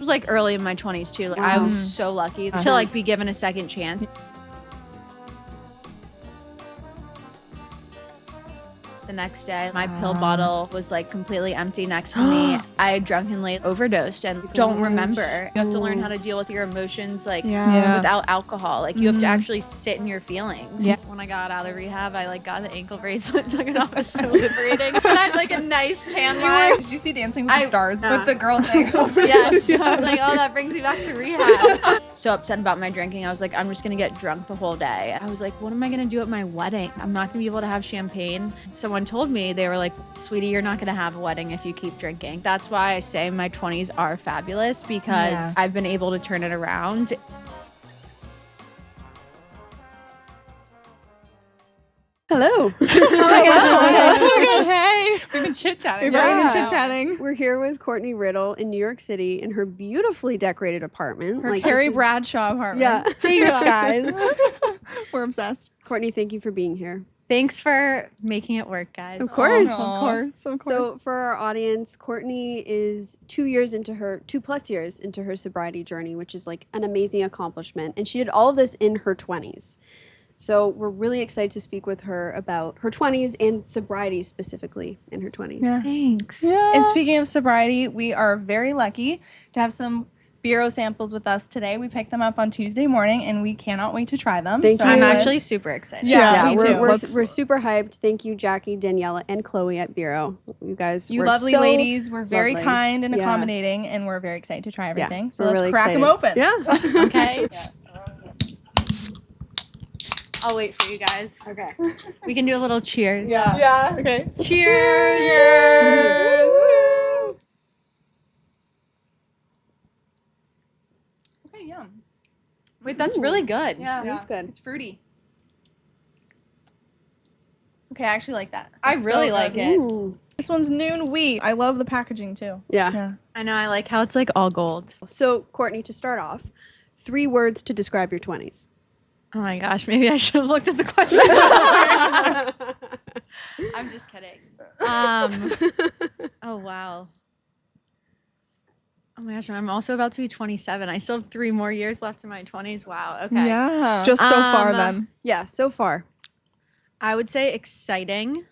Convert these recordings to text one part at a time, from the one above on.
was like early in my 20s too. Like, I was so lucky to like be given a second chance. The next day, my pill bottle was like completely empty next to me. I had drunkenly overdosed and don't remember. You have to learn how to deal with your emotions like without alcohol. Like you have to actually sit in your feelings. Yeah. When I got out of rehab, I like got the ankle bracelet, took it off. It was so liberating. And I had like a nice tan line. Did you see Dancing with the Stars with the girl thing? Yes. I was like, oh, that brings me back to rehab. So upset about my drinking. I was like, I'm just gonna get drunk the whole day. I was like, what am I gonna do at my wedding? I'm not gonna be able to have champagne. Someone told me, they were like, sweetie, you're not gonna have a wedding if you keep drinking. That's why I say my 20s are fabulous, because I've been able to turn it around. Hello. Hey, we've been chit-chatting. We're here with Courtney Riddle in New York City in her beautifully decorated apartment. Her Carrie Bradshaw apartment. Yeah. Thanks, guys. We're obsessed. Courtney, thank you for being here. Thanks for making it work, guys. Of course. Of course. So for our audience, Courtney is 2+ years into her sobriety journey, which is like an amazing accomplishment. And she did all of this in her 20s. So we're really excited to speak with her about her 20s and sobriety specifically in her 20s. Yeah. Thanks. Yeah. And speaking of sobriety, we are very lucky to have some Bureau samples with us today. We picked them up on Tuesday morning, and we cannot wait to try them. Thank you. I'm actually super excited. Yeah, me too. We're super hyped. Thank you, Jackie, Daniela, and Chloe at Bureau. You guys, You were lovely so ladies were very lovely. kind and accommodating, and we're very excited to try everything. So we're let's really crack them excited. open. Yeah. Okay. I'll wait for you guys. Okay. We can do a little cheers. Yeah. Okay. Cheers. Cheers. Woo. Okay, yum. Wait, that's really good. Yeah. That's good. It's fruity. Okay, I actually like that. I That's really so like good. it. Ooh. This one's noon wheat. I love the packaging too. Yeah. I know. I like how it's like all gold. So, Courtney, to start off, 3 words to describe your 20s. Oh my gosh, maybe I should have looked at the question. I'm just kidding. Oh wow. Oh my gosh, I'm also about to be 27. I still have 3 more years left in my 20s. Wow. Okay. Yeah. Just so far then. Yeah, so far. I would say exciting.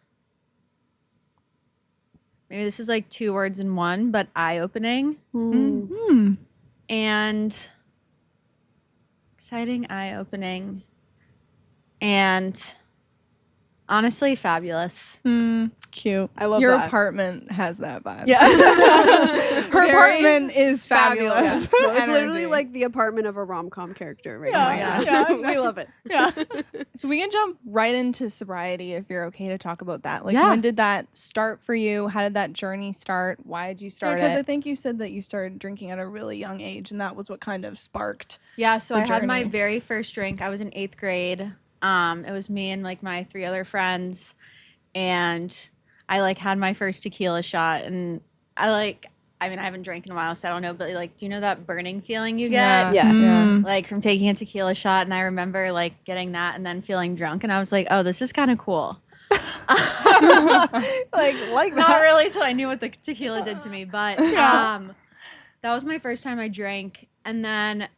Maybe this is like 2 words in one, but eye-opening. Mm-hmm. And exciting, eye-opening, and honestly fabulous. Cute. I love Your that. apartment has that vibe. Yeah. Her apartment is fabulous. No, it's Energy. literally like the apartment of a rom-com character right Yeah, now. yeah. We love it. Yeah. So we can jump right into sobriety if you're okay to talk about that. Like, Yeah. when did that start for you? How did that journey start? Why did you start Because I it? think you said that you started drinking at a really young age, and that was what kind of sparked. Yeah, so The I had my journey. very first drink. I was in 8th grade. It was me and like my 3 other friends, and I like had my first tequila shot, and I haven't drank in a while, so I don't know, but like, do you know that burning feeling you get? Yeah. Yes. Like from taking a tequila shot, and I remember like getting that and then feeling drunk, and I was like, oh, this is kind of cool. like Not really till I knew what the tequila did to me, but that was my first time I drank. And then,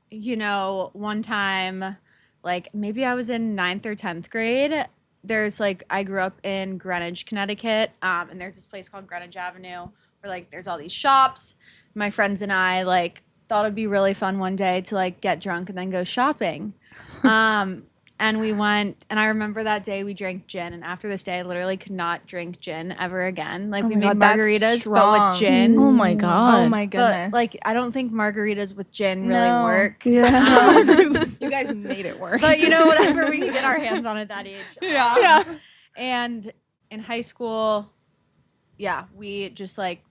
one time, like maybe I was in 9th or 10th grade. There's like, I grew up in Greenwich, Connecticut, and there's this place called Greenwich Avenue where like there's all these shops. My friends and I like thought it'd be really fun one day to like get drunk and then go shopping. And we went, and I remember that day we drank gin, and after this day I literally could not drink gin ever again. Like, we made that's margaritas but strong. with gin. Oh my god. Oh my goodness. But like, I don't think margaritas with gin really No. work. Yeah. you guys made it work. But whatever we could get our hands on at that age. Yeah. And in high school, we just like,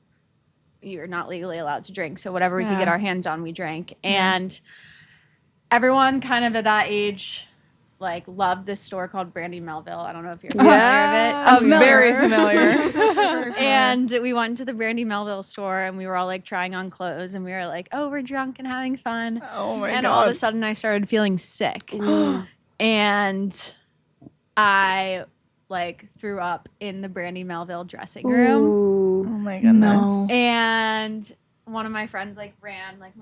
you're not legally allowed to drink, so whatever we could get our hands on, we drank. And everyone kind of at that age like loved this store called Brandy Melville. I don't know if you're familiar I'm with it. very familiar. And we went to the Brandy Melville store, and we were all like trying on clothes, and we were like, oh, we're drunk and having fun. Oh my And god. all of a sudden I started feeling sick. And I like threw up in the Brandy Melville dressing room. Ooh. Oh my goodness. And one of my friends like ran, like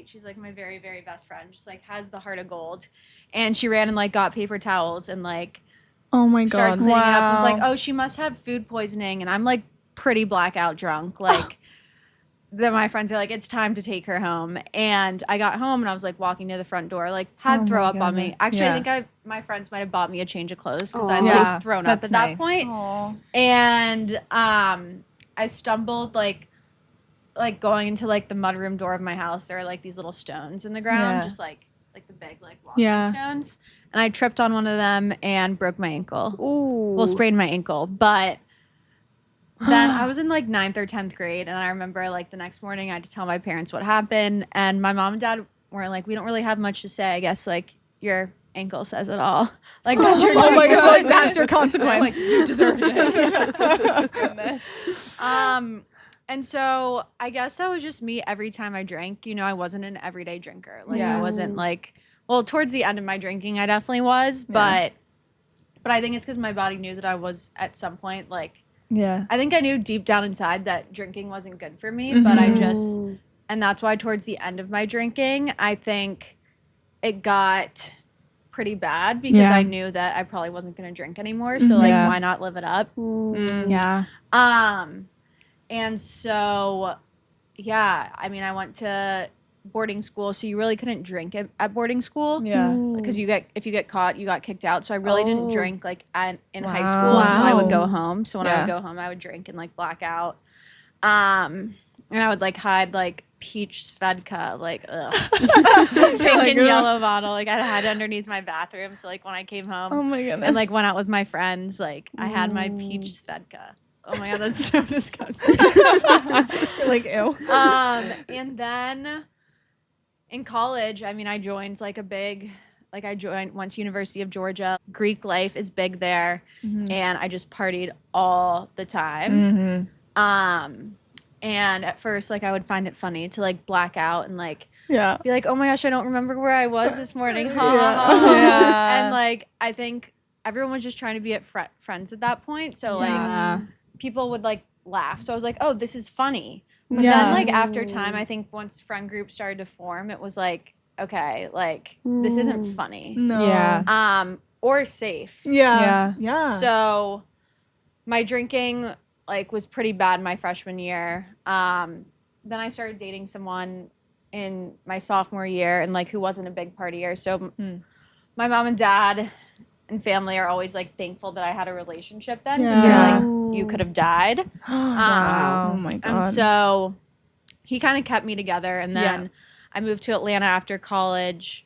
she's like my very, very best friend, just like has the heart of gold. And she ran and like got paper towels and like Oh my started God. cleaning up. I was like, Wow. oh, she must have food poisoning. And I'm like pretty blackout drunk. Like then my friends are like, it's time to take her home. And I got home and I was like walking to the front door, like had Oh throw my up on me. goodness. Actually, Yeah. I think my friends might have bought me a change of clothes because Aw. I Yeah, like thrown up that's at that nice. point. Aw. And I stumbled like going into like the mudroom door of my house. There are like these little stones in the ground, Yeah. just like the big like walking Yeah. stones. And I tripped on one of them and broke my ankle. Ooh. Well, sprained my ankle. But then I was in like 9th or 10th grade, and I remember like the next morning I had to tell my parents what happened, and my mom and dad were like, we don't really have much to say. I guess like your ankle says it all. Like that's your Oh my God, consequence. that's your consequence. Like, you deserved it. Goodness. And so I guess that was just me every time I drank. You know, I wasn't an everyday drinker. Like Yeah. I wasn't like, well, towards the end of my drinking, I definitely was, but I think it's because my body knew that I was at some point like, Yeah. I think I knew deep down inside that drinking wasn't good for me, but I just, and that's why towards the end of my drinking, I think it got pretty bad because Yeah. I knew that I probably wasn't going to drink anymore. So like, Yeah. why not live it up? Yeah. And so, yeah, I mean, I went to boarding school, so you really couldn't drink at boarding school. Yeah. Because if you get caught, you got kicked out. So I really didn't drink like in high Wow. school until I would go Wow. home. So when I Yeah. would go home, I would drink and like black out. And I would like hide like peach Svedka, like pink and yellow bottle. Like I had underneath my bathroom. So like when I came home Oh my goodness. and like went out with my friends, like I had my peach Svedka. Oh my God, that's so disgusting. like, ew. And then in college, I mean, I joined like went to University of Georgia. Greek life is big there, and I just partied all the time. And at first, like I would find it funny to like black out and like Yeah. be like, oh my gosh, I don't remember where I was this morning. Ha, ha, ha. Yeah. And like I think everyone was just trying to be at friends at that point. So like Yeah. people would like laugh. So I was like, oh, this is funny. But Yeah. then like after time, I think once friend groups started to form, it was like, okay, like this isn't funny. No. Yeah. Or safe. Yeah. Yeah. Yeah. So my drinking like was pretty bad my freshman year. Then I started dating someone in my sophomore year and like who wasn't a big partier. So my mom and dad and family are always like thankful that I had a relationship then because Yeah. they're like, you could have died. Wow. Oh my And God. so he kind of kept me together. And then Yeah. I moved to Atlanta after college,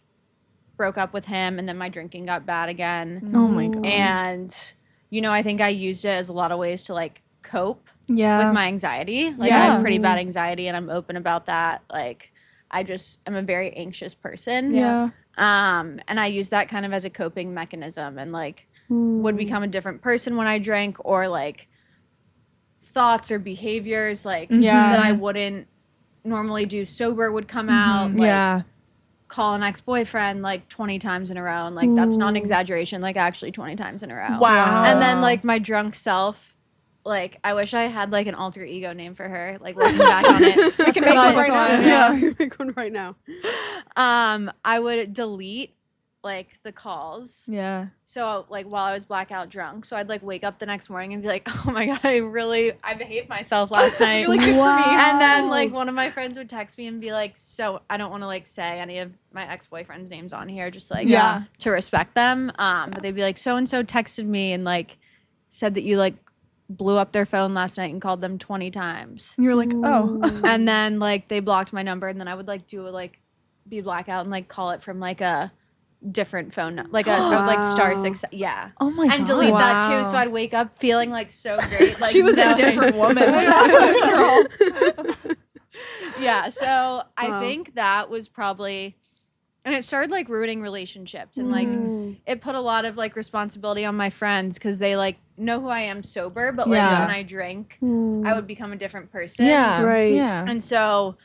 broke up with him, and then my drinking got bad again. Oh my God. And, you know, I think I used it as a lot of ways to like cope Yeah. with my anxiety. Like I Yeah. have pretty bad anxiety and I'm open about that. Like I just am a very anxious person. Yeah. And I use that kind of as a coping mechanism and like would become a different person when I drank or like thoughts or behaviors like Yeah. that I wouldn't normally do sober would come out. Like Yeah. call an ex-boyfriend like 20 times in a row. And like that's not an exaggeration, like actually 20 times in a row. Wow. And then like my drunk self, like I wish I had like an alter ego name for her. Like looking back on it, We can make one right now. Yeah, you make one right now. I would delete like the calls. Yeah. So like while I was blackout drunk, so I'd like wake up the next morning and be like, oh my God, I behaved myself last night. You're like, good for me. And then like one of my friends would text me and be like, so I don't want to like say any of my ex-boyfriend's names on here, just like Yeah. to respect them. But they'd be like, so and so texted me and like said that you like blew up their phone last night and called them 20 times. And you're like, oh. And then like they blocked my number and then I would like be blackout and like call it from like a different phone like like star 6 yeah. Oh my God. And delete that Wow. too, so I'd wake up feeling like so great. Like She was a knowing- different woman. Yeah, so I Wow. think that was probably, and it started like ruining relationships and like it put a lot of like responsibility on my friends because they like know who I am sober, but like Yeah. when I drink, I would become a different person. Yeah. Right. Yeah. And so,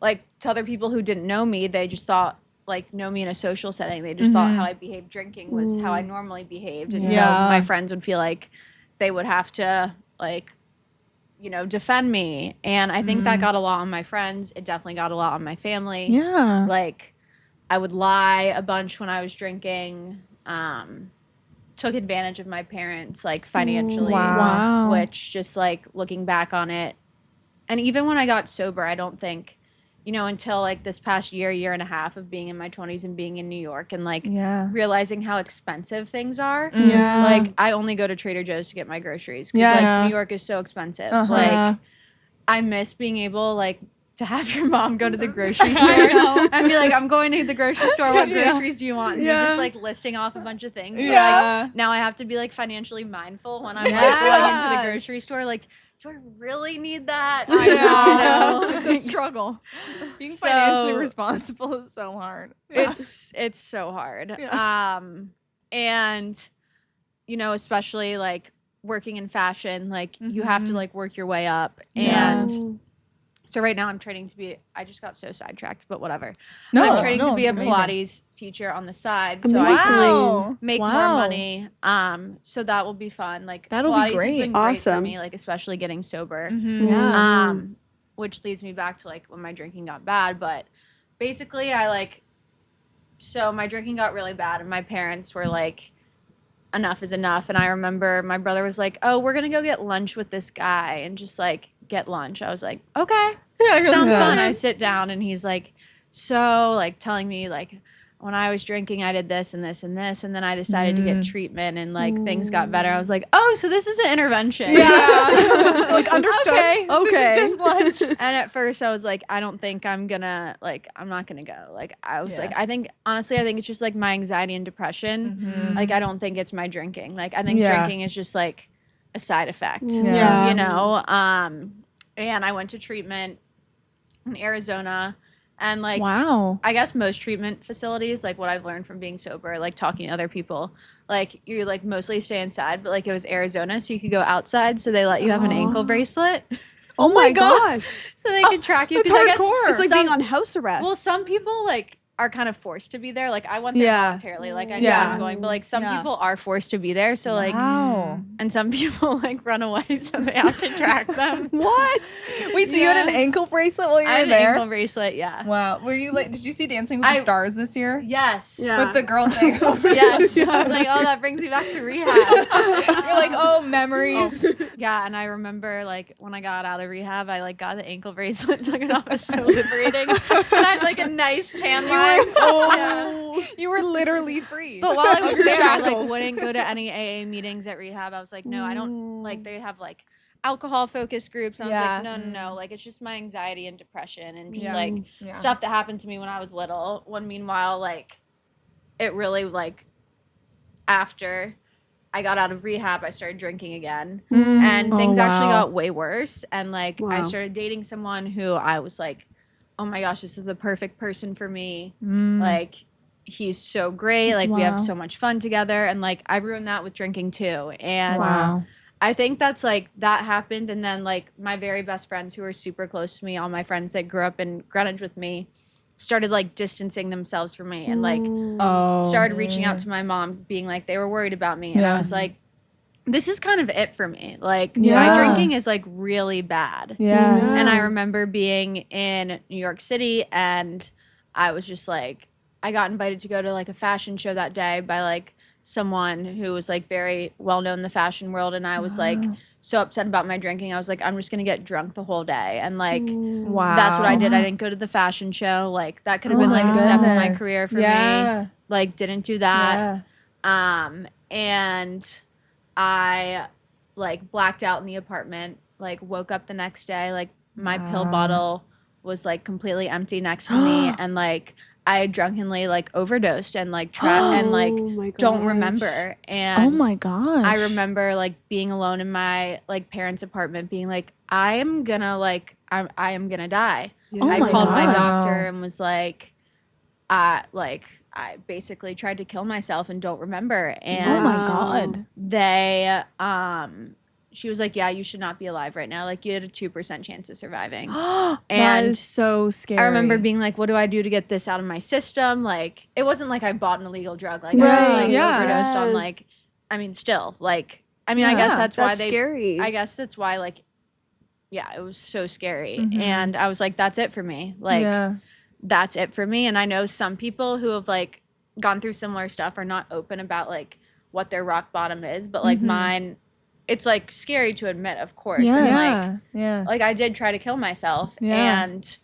like to other people who didn't know me, they just thought like know me in a social setting. They just thought how I behaved drinking was how I normally behaved, and Yeah. so my friends would feel like they would have to like defend me. And I think that got a lot on my friends. It definitely got a lot on my family. Yeah. Like, I would lie a bunch when I was drinking. Took advantage of my parents, like, financially. Wow. Which, just, like, looking back on it. And even when I got sober, I don't think, until, like, this past year and a half of being in my 20s and being in New York and, like, realizing how expensive things are. Yeah. Like, I only go to Trader Joe's to get my groceries because, like, New York is so expensive. Like, I miss being able, like, to have your mom go to the grocery store and be like, I'm going to the grocery store. What groceries do you want? And you're just, like, listing off a bunch of things. But, like, now I have to be, like, financially mindful when I'm, like, going into the grocery store. Like, do I really need that? I know. It's a struggle. Being financially responsible is so hard. It's so hard. And, especially, like, working in fashion, like, you have to, like, work your way up. And so right now I'm training to be, I just got so sidetracked, but whatever. I'm training to be a Pilates teacher on the side. So I can, like, make more money. So that will be fun. Like, that'll Pilates be great. has been great for me, like, especially getting sober. Which leads me back to, like, when my drinking got bad. But basically so my drinking got really bad and my parents were like, enough is enough. And I remember my brother was like, oh, we're going to go get lunch with this guy and just, like, get lunch. I was like, okay, sounds fun. I sit down and he's like, so, like, telling me, like, when I was drinking, I did this and this and this, and then I decided to get treatment and, like, things got better. I was like, oh, so this is an intervention. Yeah. Like, understood. Okay. Just lunch. And at first I was like, I don't think I'm gonna, like, I'm not gonna go. Like, I was like, I think it's just, like, my anxiety and depression. Like, I don't think it's my drinking. Like, I think drinking is just, like, a side effect, And I went to treatment in Arizona. And, like, I guess most treatment facilities, like, what I've learned from being sober, like, talking to other people, like, you, like, mostly stay inside, but, like, it was Arizona, so you could go outside, so they let you have an ankle bracelet. Oh my gosh. So they can track you. It's hardcore. It's like being on house arrest. Well, some people, like, are kind of forced to be there. Like, I went there voluntarily. Like, I knew I was going, but, like, some people are forced to be there. So, like, and some people, like, run away, so they have to track them. What? Wait, so you had an ankle bracelet while you were there? An ankle bracelet, yeah. Wow. Were you, like, did you see Dancing with the Stars this year? Yes. Yeah. With the girl's ankle bracelet? Yes. I was like, oh, that brings me back to rehab. You're like, oh, memories. Yeah, and I remember, like, when I got out of rehab, I, like, got the ankle bracelet, took it off. It was so liberating. And I had, like, a nice tan line. You were literally free. But while I was there, I, like, wouldn't go to any AA meetings at rehab. I was like, no, I don't, like, they have, like, alcohol focus groups. And I was like, no. Like, it's just my anxiety and depression and just, like, stuff that happened to me when I was little. When meanwhile, like, it really, like, after I got out of rehab, I started drinking again. And things actually got way worse. And, like, I started dating someone who I was like, oh my gosh, this is the perfect person for me. Like, he's so great. Like, we have so much fun together. And, like, I ruined that with drinking too. And I think that's, like, that happened. And then, like, my very best friends who were super close to me, all my friends that grew up in Greenwich with me, started, like, distancing themselves from me and, like, started reaching out to my mom, being like, they were worried about me. And I was like, this is kind of it for me. Like, my drinking is, like, really bad. And I remember being in New York City and I was just like, I got invited to go to, like, a fashion show that day by, like, someone who was, like, very well known in the fashion world. And I was like so upset about my drinking. I was like, I'm just gonna get drunk the whole day. And, like, that's what I did. I didn't go to the fashion show. Like, that could have been, like, a step in my career for me. Like, didn't do that. And I, like, blacked out in the apartment, like, woke up the next day, like, my pill bottle was, like, completely empty next to me. And, like, I had drunkenly, like, overdosed and, like, and, like, don't remember. And oh my gosh. I remember, like, being alone in my, like, parents' apartment being like, I am gonna die. I called my doctor and was like, I basically tried to kill myself and don't remember. And oh my God. They, she was like, yeah, you should not be alive right now. Like, you had a 2% chance of surviving. And that is so scary. I remember being like, what do I do to get this out of my system? Like, it wasn't like I bought an illegal drug. Like, I was, like, overdosed on, like, I mean, still, like, I mean, I guess that's why scary. I guess that's why, like, yeah, it was so scary. Mhm. And I was like, that's it for me. Like, that's it for me. And I know some people who have like gone through similar stuff are not open about like what their rock bottom is, but like mine, it's like scary to admit, of course. And like I did try to kill myself. And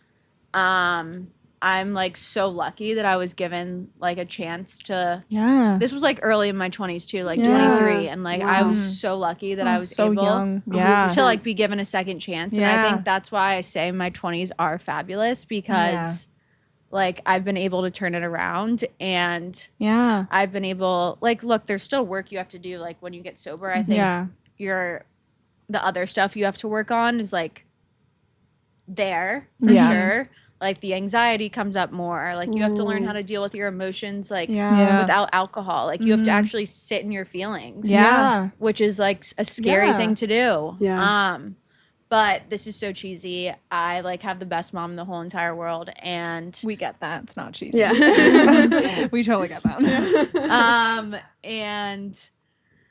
I'm like so lucky that I was given like a chance to this was like early in my 20s too, like 23, and like I was so lucky that I was so able young. to like be given a second chance. And I think that's why I say my 20s are fabulous, because like I've been able to turn it around, and I've been able, like, look, there's still work you have to do like when you get sober. I think the other stuff you have to work on is like there for sure. Like the anxiety comes up more. Like you have to learn how to deal with your emotions, like without alcohol. Like you have to actually sit in your feelings. Which is like a scary thing to do. But this is so cheesy. I like have the best mom in the whole entire world, and We get that. It's not cheesy. We totally get that. and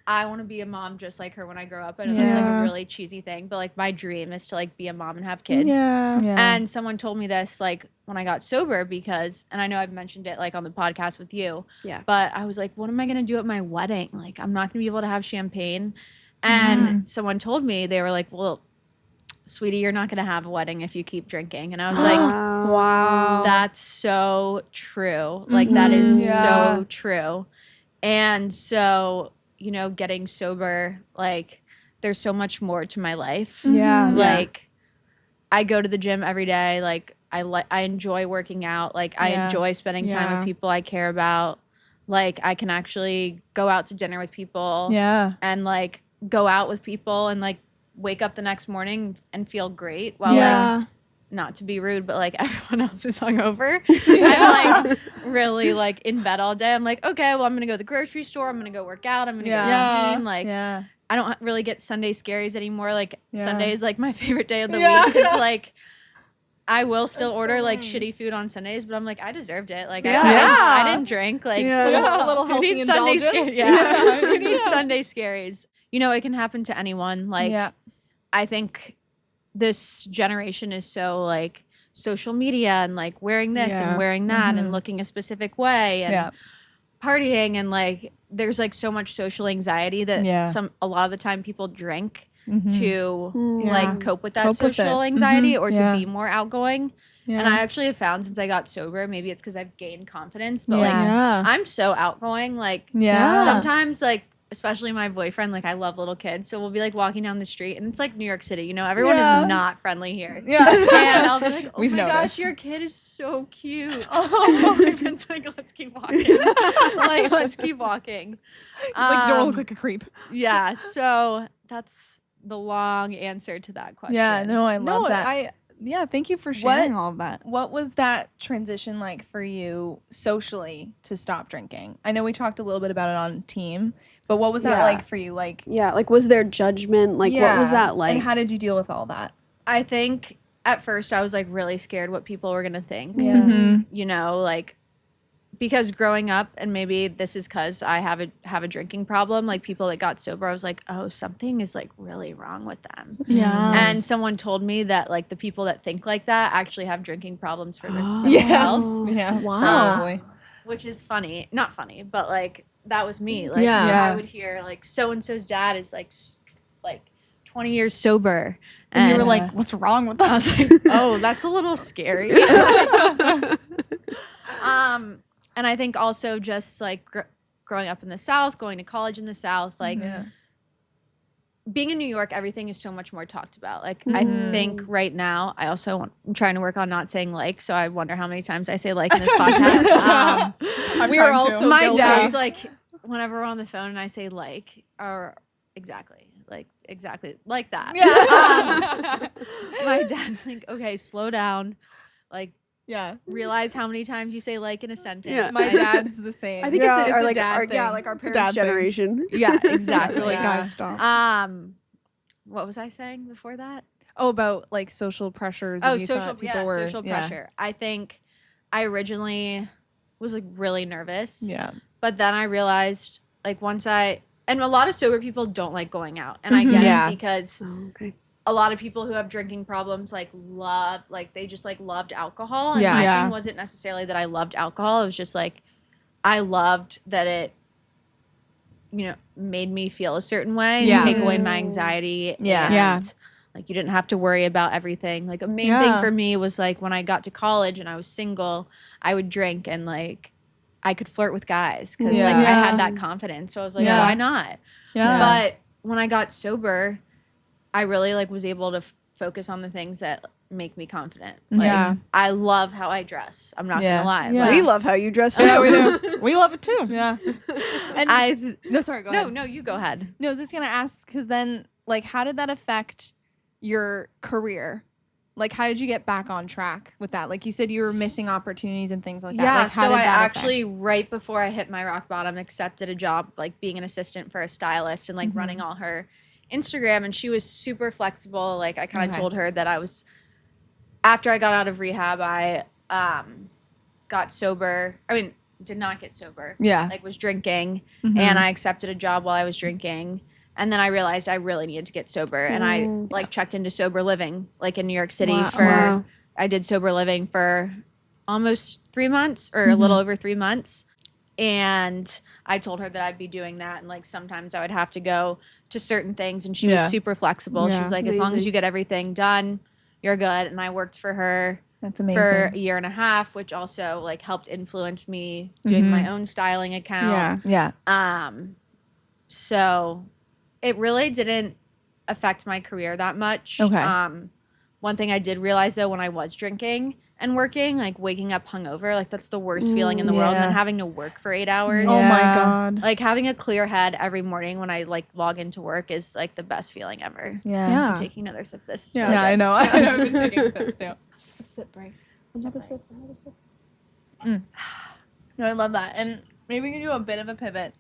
I want to be a mom just like her when I grow up. I know that's like a really cheesy thing, but like my dream is to like be a mom and have kids. And someone told me this like when I got sober, because, and I know I've mentioned it like on the podcast with you, but I was like, what am I going to do at my wedding? Like, I'm not going to be able to have champagne. And someone told me, they were like, well, sweetie, you're not going to have a wedding if you keep drinking. And I was like, Wow. that's so true. Like, that is so true. And so, you know, getting sober, like, there's so much more to my life. Like, I go to the gym every day. Like, I enjoy working out. Like, I enjoy spending time with people I care about. Like, I can actually go out to dinner with people. And, like, go out with people and, like, wake up the next morning and feel great while, like, not to be rude, but, like, everyone else is hungover. I'm, like, really, like, in bed all day. I'm like, okay, well, I'm going to go to the grocery store. I'm going to go work out. I'm going to go to the gym. Like, I don't really get Sunday scaries anymore. Like, Sunday is, like, my favorite day of the week. Because, like, I will still order, like, shitty food on Sundays, but I'm like, I deserved it. Like, I didn't drink. Like, a little healthy need Sunday indulgence. you need Sunday scaries. You know, it can happen to anyone. Like, I think this generation is so, like, social media and, like, wearing this and wearing that and looking a specific way and partying, and, like, there's, like, so much social anxiety that a lot of the time people drink to like cope with that social anxiety or to be more outgoing. And I actually have found, since I got sober, maybe it's because I've gained confidence, but like I'm so outgoing. Like sometimes, like, especially my boyfriend, like, I love little kids, so we'll be like walking down the street, and it's like New York City, you know, everyone is not friendly here. And I'll be like, oh my gosh, your kid is so cute. And my boyfriend's like, let's keep walking. Like, let's keep walking. It's like, you don't look like a creep. Yeah, so that's the long answer to that question. I love that. Thank you for sharing all of that. What was that transition like for you socially to stop drinking? I know we talked a little bit about it on team, but what was that like for you? Like, like, was there judgment? Like, what was that like? And how did you deal with all that? I think at first I was like really scared what people were gonna think. You know, like, because growing up, and maybe this is because I have a drinking problem, like, people that got sober, I was like, oh, something is, like, really wrong with them. And someone told me that, like, the people that think like that actually have drinking problems for themselves. Wow. Which is funny. Not funny, but, like, that was me. Like, I would hear, like, so-and-so's dad is, like 20 years sober. And you were like, what's wrong with that? I was like, oh, that's a little scary. And I think also just, like, growing up in the South, going to college in the South, like, being in New York, everything is so much more talked about. Like, I think right now, I'm trying to work on not saying like, so I wonder how many times I say like in this podcast. We are also my guilty. dad's like, whenever we're on the phone and I say like, or exactly like that. My dad's like, okay, slow down. Like, realize how many times you say like in a sentence. My dad's the same. I think it's a like dad thing. our parents' generation. Yeah, exactly. Like, guys, stop. What was I saying before that? Oh, about like social pressures. Oh, social pressure. I think I originally was like really nervous. But then I realized, like, and a lot of sober people don't like going out, and I get it because a lot of people who have drinking problems they just like loved alcohol, and Yeah. my thing wasn't necessarily that I loved alcohol. It was just like I loved that it, made me feel a certain way and take away my anxiety. And like you didn't have to worry about everything. Like a main thing for me was like when I got to college and I was single, I would drink and like I could flirt with guys because like I had that confidence. So I was like, why not? But when I got sober, I really like was able to focus on the things that make me confident. Like I love how I dress. I'm not gonna lie. Like, we love how you dress. Yeah, we do. We love it too. Yeah. And no, sorry, go ahead. No, you go ahead. No, I was just gonna ask because then, like, how did that affect your career? Like, how did you get back on track with that? Like, you said you were missing opportunities and things like that. Yeah, like, how so did I that actually, right before I hit my rock bottom, accepted a job, like, being an assistant for a stylist and, like, running all her Instagram. And she was super flexible. Like, I kind of told her that after I got out of rehab, I got sober. I mean, did not get sober. Yeah. Like, was drinking. And I accepted a job while I was drinking. And then I realized I really needed to get sober. And I, like, checked into sober living, like, in New York City I did sober living for almost 3 months or a little over 3 months. And I told her that I'd be doing that. And, like, sometimes I would have to go to certain things. And she was super flexible. She was like, as long as you get everything done, you're good. And I worked for her for a year and a half, which also, like, helped influence me doing my own styling account. So it really didn't affect my career that much. One thing I did realize, though, when I was drinking and working, like, waking up hungover, like, that's the worst feeling in the world. And then having to work for 8 hours. Oh, my God. Like, having a clear head every morning when I, like, log into work is, like, the best feeling ever. Yeah. I'm taking another sip of this. It's Yeah, really good. I know. I've been taking sips, too. A sip break. Another sip. No, I love that. And maybe we can do a bit of a pivot.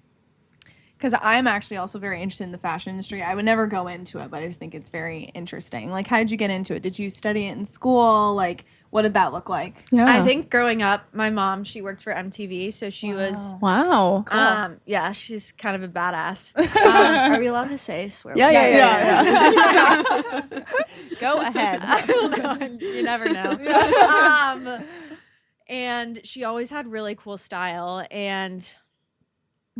Because I'm actually also very interested in the fashion industry. I would never go into it, but I just think it's very interesting. Like, how did you get into it? Did you study it in school? Like, what did that look like? I think growing up, my mom, she worked for MTV, so she was... Wow. Cool. Yeah, she's kind of a badass. Are we allowed to say swear? Yeah. Go ahead. I don't know. You never know. And she always had really cool style. And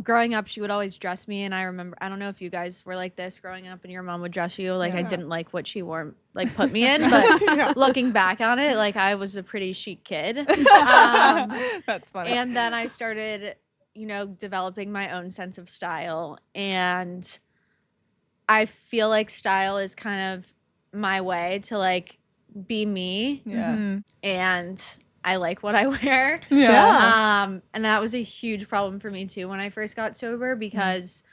growing up, she would always dress me. And I remember, I don't know if you guys were like this growing up and your mom would dress you. Like, I didn't like what she wore, like, put me in. But looking back on it, like, I was a pretty chic kid. That's funny. And then I started, developing my own sense of style. And I feel like style is kind of my way to, like, be me. And I like what I wear. And that was a huge problem for me too when I first got sober, because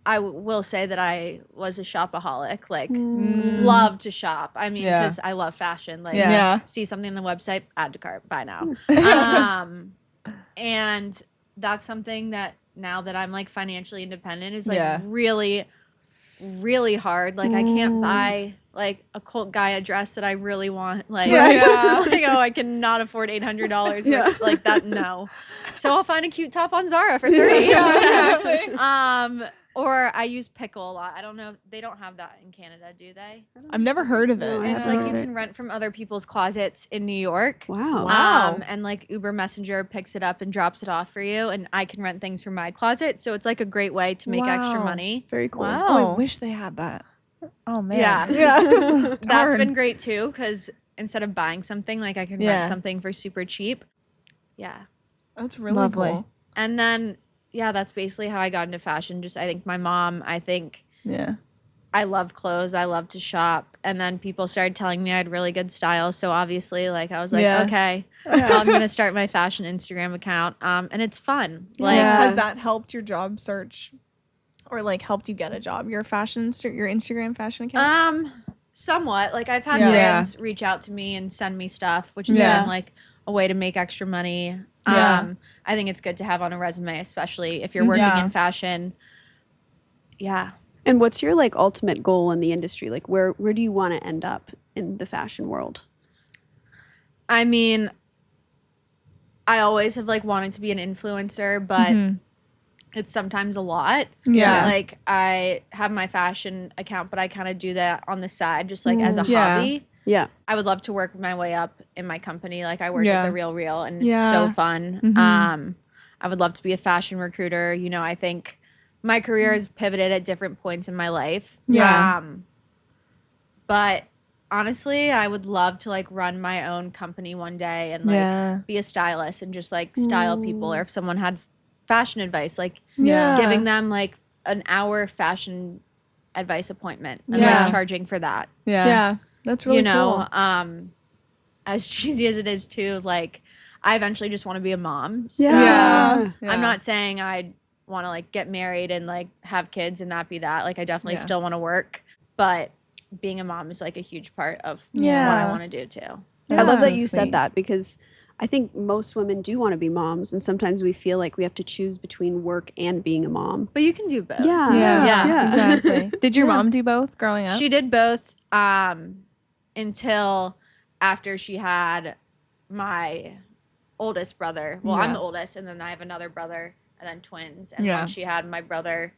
I will say that I was a shopaholic. Like, love to shop. I mean, because I love fashion. Like, see something on the website, add to cart, buy now. And that's something that now that I'm, like, financially independent is, like, really, really hard. Like, I can't buy, like, a cult guy a dress that I really want. Like, like, oh, I cannot afford $800. Like, that, no. So I'll find a cute top on Zara for $30. Or I use Pickle a lot. I don't know. They don't have that in Canada, do they? I've never heard of it. It's like you can rent from other people's closets in New York. Wow. And, like, Uber Messenger picks it up and drops it off for you. And I can rent things from my closet. So it's, like, a great way to make extra money. Very cool. Wow. Oh, I wish they had that. Oh, man. Yeah. That's been great, too, because instead of buying something, like, I can rent something for super cheap. Yeah. That's really cool. And then, that's basically how I got into fashion. Just, I think my mom, I love clothes. I love to shop. And then people started telling me I had really good style. So obviously, like, I was like, okay, I'm going to start my fashion Instagram account. And it's fun. Like, has that helped your job search or, like, helped you get a job? Your Instagram fashion account? Somewhat. Like, I've had brands reach out to me and send me stuff, which has been, like, a way to make extra money. I think it's good to have on a resume, especially if you're working in fashion. Yeah. And what's your, like, ultimate goal in the industry? Like, where do you want to end up in the fashion world? I mean, I always have, like, wanted to be an influencer, but it's sometimes a lot. Yeah. Like I have my fashion account, but I kind of do that on the side, just like as a Yeah. hobby. Yeah. I would love to work my way up in my company. Like I work Yeah. at The Real, and it's Yeah. so fun. Mhm. I would love to be a fashion recruiter. You know, I think my career has pivoted at different points in my life. Yeah. But honestly, I would love to like run my own company one day and like Yeah. be a stylist and just like style people. Or if someone had fashion advice, like Yeah. giving them like an hour fashion advice appointment and Yeah. like charging for that. Yeah. Yeah. That's really You know, cool. as cheesy as it is too, like I eventually just want to be a mom. So Yeah. Yeah. I'm not saying I want to like get married and like have kids and that be that. Like I definitely Yeah. still want to work, but being a mom is like a huge part of what Yeah. I want to do too. I love so that you sweet. said that because I think most women do want to be moms, and sometimes we feel like we have to choose between work and being a mom. But you can do both. Yeah. Yeah. Exactly. Did your mom do both growing up? She did both until after she had my oldest brother. Well, I'm Yeah. the oldest, and then I have another brother, and then twins. And Yeah. when she had my brother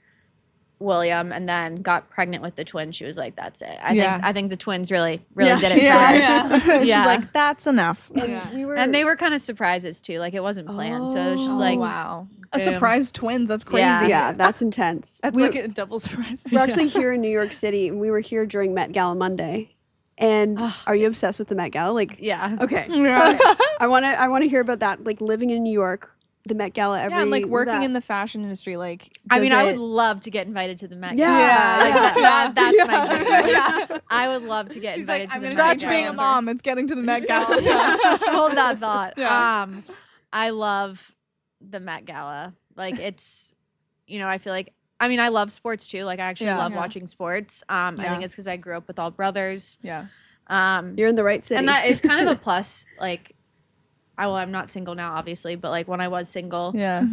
William, and then got pregnant with the twins, she was like, "That's it." Yeah. I think the twins really yeah. did it for Yeah. her. Yeah. She's Yeah. like, that's enough. And we were, And they were kind of surprises too. Like it wasn't planned, so it was just Oh, like, wow. A boom. surprise twins. That's crazy. Yeah. yeah, that's intense. That's we, like a double surprise. we're actually here in New York City, and we were here during Met Gala Monday. And are you obsessed with the Met Gala? Like, yeah. okay, Yeah. I want to hear about that. Like living in New York, the Met Gala every. Yeah, and like working that. in the fashion industry, like I mean, does I it- would love to get invited to the Met Yeah. Gala. Yeah. Like, Yeah. that's Yeah. my dream. Yeah. I would love to get She's invited like, I'm to the gonna Met scratch being a Gala. mom. It's getting to the Met Gala. Hold that thought. Yeah. I love the Met Gala. Like it's, you know, I feel like, I mean, I love sports too. Like I actually Yeah. love Yeah. watching sports. I Yeah. think it's because I grew up with all brothers. Yeah. You're in the right city, And that is kind of a plus. Like, I'm not single now, obviously, but like when I was single, Yeah.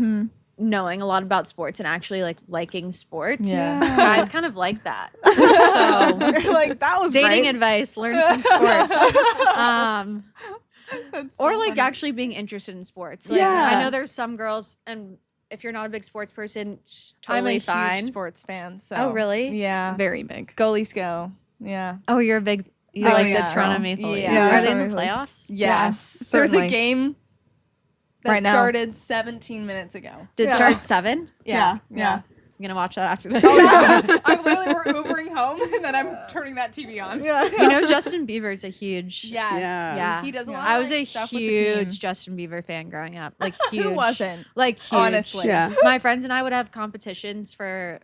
knowing a lot about sports and actually like liking sports, Yeah. guys kind of like that. So Like that was dating great. advice, learn some sports. That's so Or like funny. actually being interested in sports. Like, Yeah. I know there's some girls, and if you're not a big sports person, it's I'm totally a fine. huge sports fan. So Oh, really? Yeah. Very big. Goalies go. Yeah. Oh, you're a big. You Oh, like yeah. the Toronto Maple Leafs. Yeah. Are they in Toronto the Maple playoffs? Yes. Yeah, There's a certainly. game that Right now. started 17 minutes ago. Did it Yeah. start at 7? Yeah. Yeah. I'm gonna watch that after this. Oh, yeah. I'm literally we're Ubering home and then I'm turning that TV on. Yeah. You know, Justin Bieber's a huge. Yes. Yeah. Yeah. He does a lot I of was like, a stuff with the team. huge Justin Bieber fan growing up. Like huge. Who wasn't? Like huge. Honestly. Yeah. My friends and I would have competitions for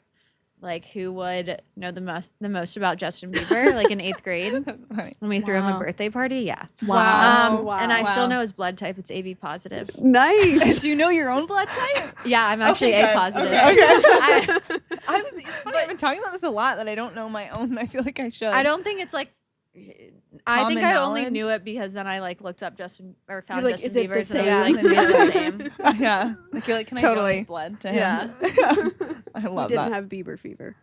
like who would know the most about Justin Bieber, like in 8th grade. That's funny. When we threw him a Wow. birthday party, yeah. Wow. And I still Wow. know his blood type. It's AB positive. nice. Do you know your own blood type? Yeah, I'm actually Okay, A good. positive. Okay. I, It's funny. I've been talking about this a lot that I don't know my own. I feel like I should. I don't think it's like. I think Common I only knew knowledge? it because then I like looked up Justin or found like, Justin is it the Bieber's and I same? was like, Yeah. they're the same. Yeah. Like you're like, can I Totally. donate blood to him? Yeah. I We love didn't that. have Bieber fever.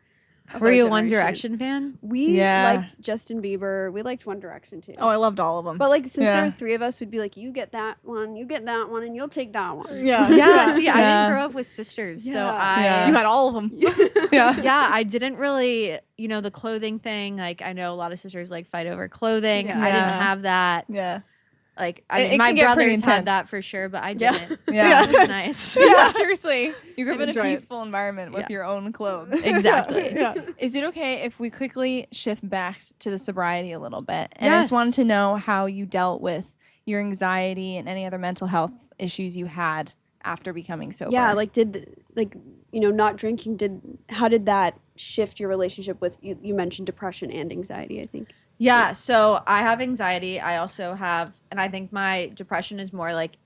of Were our you a One generation. Direction fan? We Yeah. liked Justin Bieber. We liked One Direction too. Oh, I loved all of them. But like since Yeah. there was 3 of us, we'd be like, you get that one, and you'll take that one. yeah. Yeah. See, I Yeah. didn't grow up with sisters, so Yeah. I. Yeah. You had all of them. Yeah. Yeah, I didn't really, you know, the clothing thing. Like, I know a lot of sisters like fight over clothing. Yeah. I didn't Yeah. have that. Yeah. Like, It my can get pretty brothers intense. had that for sure, but I Yeah. didn't. Yeah. It was nice. Yeah, seriously. You grew up I'd in a enjoy it. peaceful environment with Yeah. your own clothes. Exactly. Yeah. Is it okay if we quickly shift back to the sobriety a little bit? And I just Yes. wanted to know how you dealt with your anxiety and any other mental health issues you had after becoming sober. Yeah, like not drinking how did that shift your relationship with you mentioned depression and anxiety, I think. Yeah, so I have anxiety. I also have, and I think my depression is more like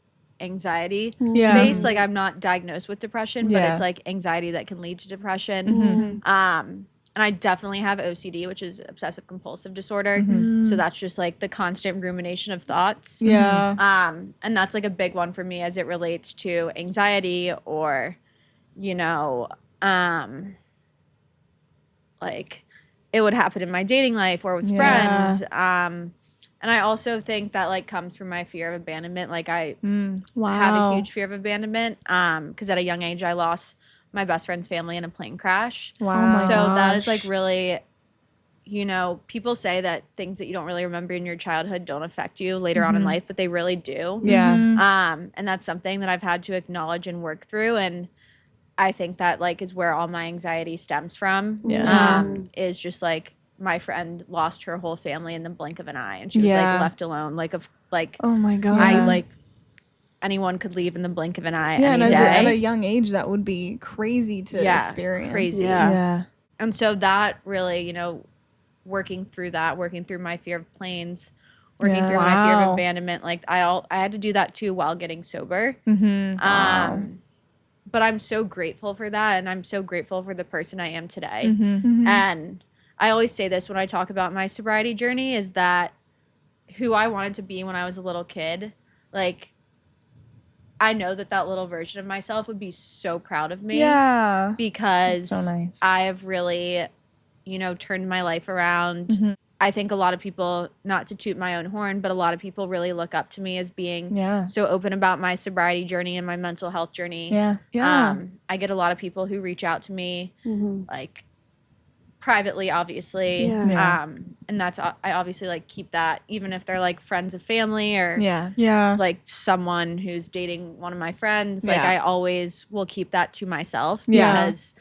anxiety Yeah. based. Like, I'm not diagnosed with depression, but Yeah. it's like anxiety that can lead to depression. And I definitely have OCD, which is obsessive compulsive disorder. So that's just like the constant rumination of thoughts. Yeah. And that's like a big one for me as it relates to anxiety or, you know, like it would happen in my dating life or with Yeah. friends. And I also think that like comes from my fear of abandonment. Like I Wow. have a huge fear of abandonment because at a young age I lost my best friend's family in a plane crash. Wow. So that is like really, you know, people say that things that you don't really remember in your childhood don't affect you later on in life, but they really do. Yeah. And that's something that I've had to acknowledge and work through. And I think that like is where all my anxiety stems from. Is just like my friend lost her whole family in the blink of an eye, and she was like left alone. Oh my God. I like anyone could leave in the blink of an eye. Yeah, any and day. at a young age, that would be crazy to experience. Crazy. Yeah. And so that really, you know, working through my fear of planes, working through my fear of abandonment, like I had to do that too while getting sober. But I'm so grateful for that, and I'm so grateful for the person I am today. And I always say this when I talk about my sobriety journey, is that who I wanted to be when I was a little kid, like I know that little version of myself would be so proud of me. Yeah. Because That's so nice. I have really, you know, turned my life around. I think a lot of people, not to toot my own horn, but a lot of people really look up to me as being so open about my sobriety journey and my mental health journey. I get a lot of people who reach out to me, like privately, obviously. And that's, I obviously like keep that, even if they're like friends of family or like someone who's dating one of my friends. Like I always will keep that to myself because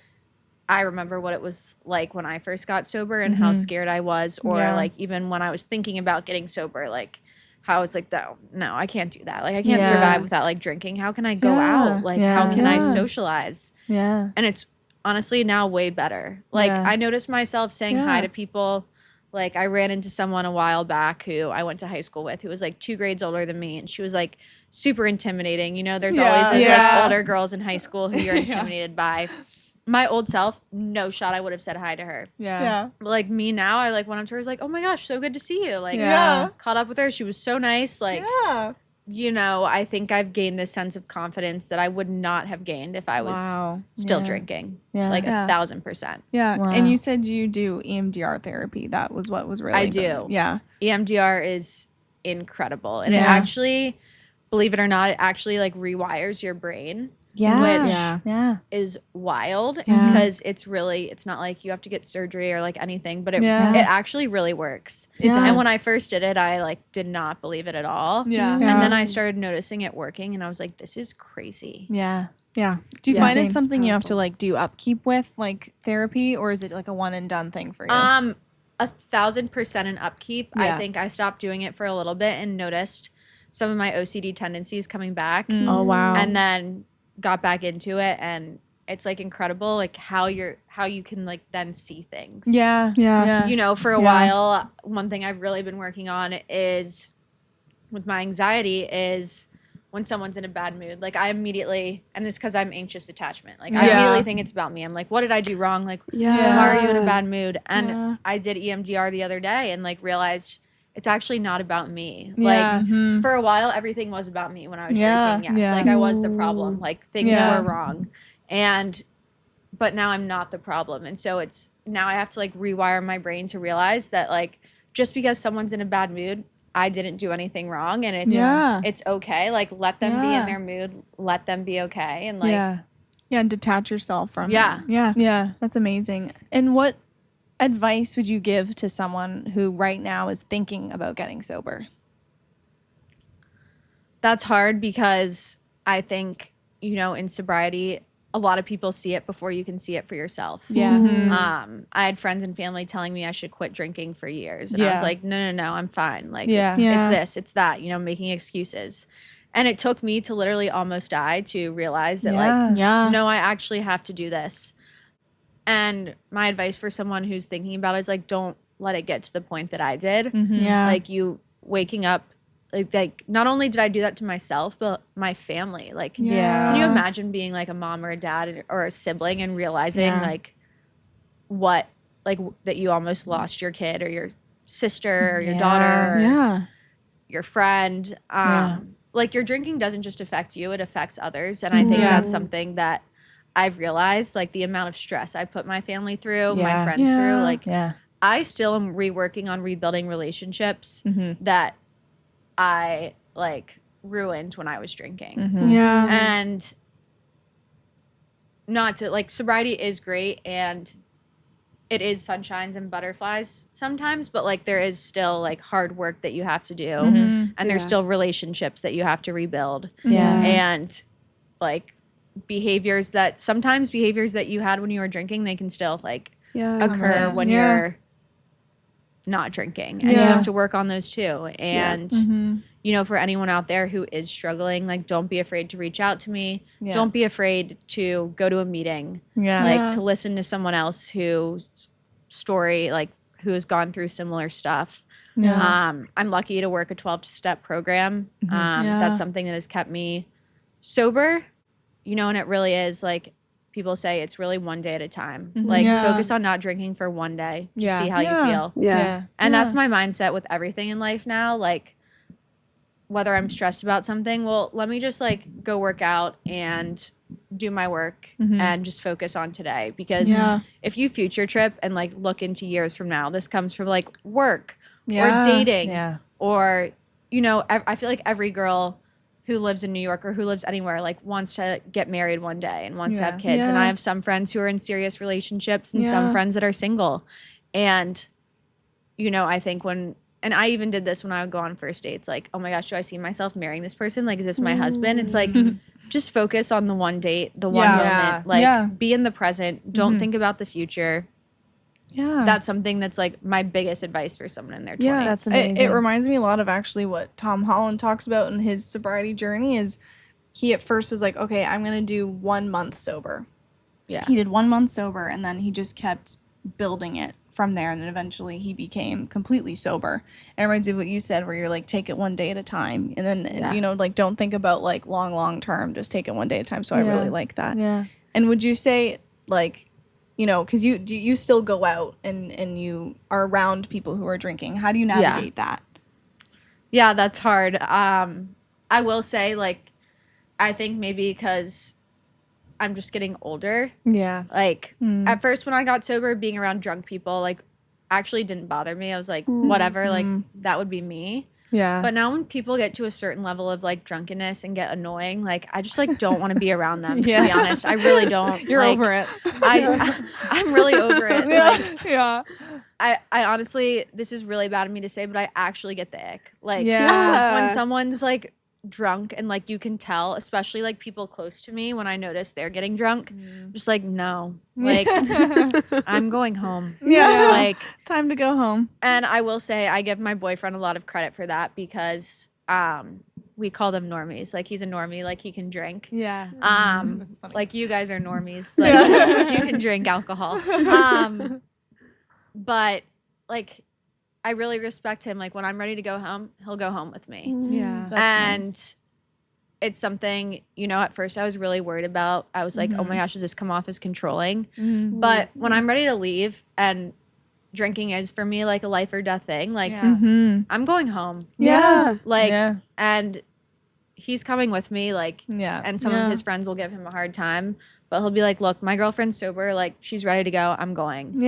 I remember what it was like when I first got sober and how scared I was, or like even when I was thinking about getting sober, like how I was like, no, I can't do that. Like I can't survive without like drinking. How can I go out? Like how can I socialize? And it's honestly now way better. Like I noticed myself saying hi to people. Like I ran into someone a while back who I went to high school with who was like 2 grades older than me, and she was like super intimidating. You know, there's always those like older girls in high school who you're intimidated by. My old self, no shot I would have said hi to her. But like me now, I like went up to her, was like, oh my gosh, so good to see you. Like caught up with her. She was so nice. Like, you know, I think I've gained this sense of confidence that I would not have gained if I was still drinking. Like 1,000%. And you said you do EMDR therapy. That was what was really I do. Yeah. EMDR is incredible. And it actually, believe it or not, it actually like rewires your brain. Which is wild because it's not like you have to get surgery or like anything, but it actually really works. It does. And when I first did it, I like did not believe it at all. And then I started noticing it working, and I was like, this is crazy. Do you find it something you have to like do upkeep with, like therapy, or is it like a one and done thing for you? 1,000% an upkeep. I think I stopped doing it for a little bit and noticed some of my OCD tendencies coming back. Oh wow. And then got back into it, and it's like incredible like how you can like then see things. You know, for a while, one thing I've really been working on is with my anxiety is when someone's in a bad mood, like I immediately, and it's because I'm anxious attachment, like I immediately think it's about me. I'm like, what did I do wrong? Like why are you in a bad mood? And I did EMDR the other day and like realized it's actually not about me. Like for a while, everything was about me when I was drinking. Yes, like I was the problem. Like things were wrong, but now I'm not the problem. And so it's now I have to like rewire my brain to realize that like just because someone's in a bad mood, I didn't do anything wrong, and it's okay. Like let them be in their mood, let them be okay, and like and detach yourself from it. Yeah. That's amazing. And what advice would you give to someone who right now is thinking about getting sober? That's hard because I think, you know, in sobriety, a lot of people see it before you can see it for yourself. I had friends and family telling me I should quit drinking for years. And I was like, no, I'm fine. Like, it's this, it's that, you know, making excuses. And it took me to literally almost die to realize that no, I actually have to do this. And my advice for someone who's thinking about it is like, don't let it get to the point that I did. Like you waking up, like not only did I do that to myself, but my family. Like, can you imagine being like a mom or a dad or a sibling and realizing like what, like that you almost lost your kid or your sister or your daughter or your friend. Like your drinking doesn't just affect you, it affects others. And I think that's something that I've realized, like the amount of stress I put my family through, my friends through, like I still am reworking on rebuilding relationships that I like ruined when I was drinking. And not to like sobriety is great and it is sunshines and butterflies sometimes, but like there is still like hard work that you have to do and there's still relationships that you have to rebuild. And like behaviors that you had when you were drinking, they can still like occur when you're not drinking, and you have to work on those too. And you know, for anyone out there who is struggling, like don't be afraid to reach out to me. Don't be afraid to go to a meeting. Like to listen to someone else whose story, like who has gone through similar stuff. I'm lucky to work a 12-step program. That's something that has kept me sober, you know, and it really is like people say it's really one day at a time. Like focus on not drinking for one day. Just see how you feel. And that's my mindset with everything in life now. Like whether I'm stressed about something, well, let me just like go work out and do my work and just focus on today. Because if you future trip and like look into years from now, this comes from like work or dating or, you know, I feel like every girl who lives in New York or who lives anywhere like wants to get married one day and wants to have kids. And I have some friends who are in serious relationships and some friends that are single. And, you know, I think and I even did this when I would go on first dates, like, oh my gosh, do I see myself marrying this person? Like, is this my husband? It's like, just focus on the one date, the one moment, like be in the present. Don't think about the future. That's something that's like my biggest advice for someone in their 20s. That's amazing. It reminds me a lot of actually what Tom Holland talks about in his sobriety journey is he at first was like, okay, I'm going to do 1 month sober. He did 1 month sober and then he just kept building it from there. And then eventually he became completely sober. And it reminds me of what you said where you're like, take it one day at a time. And then, you know, like don't think about like long term, just take it one day at a time. So I really like that. And would you say like, you know, because you still go out and you are around people who are drinking. How do you navigate that? Yeah, that's hard. I will say, like, I think maybe because I'm just getting older. Like, at first when I got sober, being around drunk people, like, actually didn't bother me. I was like, whatever, like, that would be me. But now when people get to a certain level of like drunkenness and get annoying, like I just like don't want to be around them, to be honest. I really don't. You're like, over it. I'm really over it. I honestly, this is really bad of me to say, but I actually get the ick. Like when someone's like drunk and like you can tell, especially like people close to me, when I notice they're getting drunk, I'm just like, no, like I'm going home. Like time to go home. And I will say I give my boyfriend a lot of credit for that because we call them normies. Like he's a normie, like he can drink. Like you guys are normies. Like you can drink alcohol. But like I really respect him. Like when I'm ready to go home, he'll go home with me. That's and nice. It's something, you know, at first I was really worried about. I was like, oh my gosh, does this come off as controlling? But when I'm ready to leave and drinking is for me like a life or death thing, like I'm going home. Like, and he's coming with me, like, and some of his friends will give him a hard time, but he'll be like, look, my girlfriend's sober. Like she's ready to go. I'm going.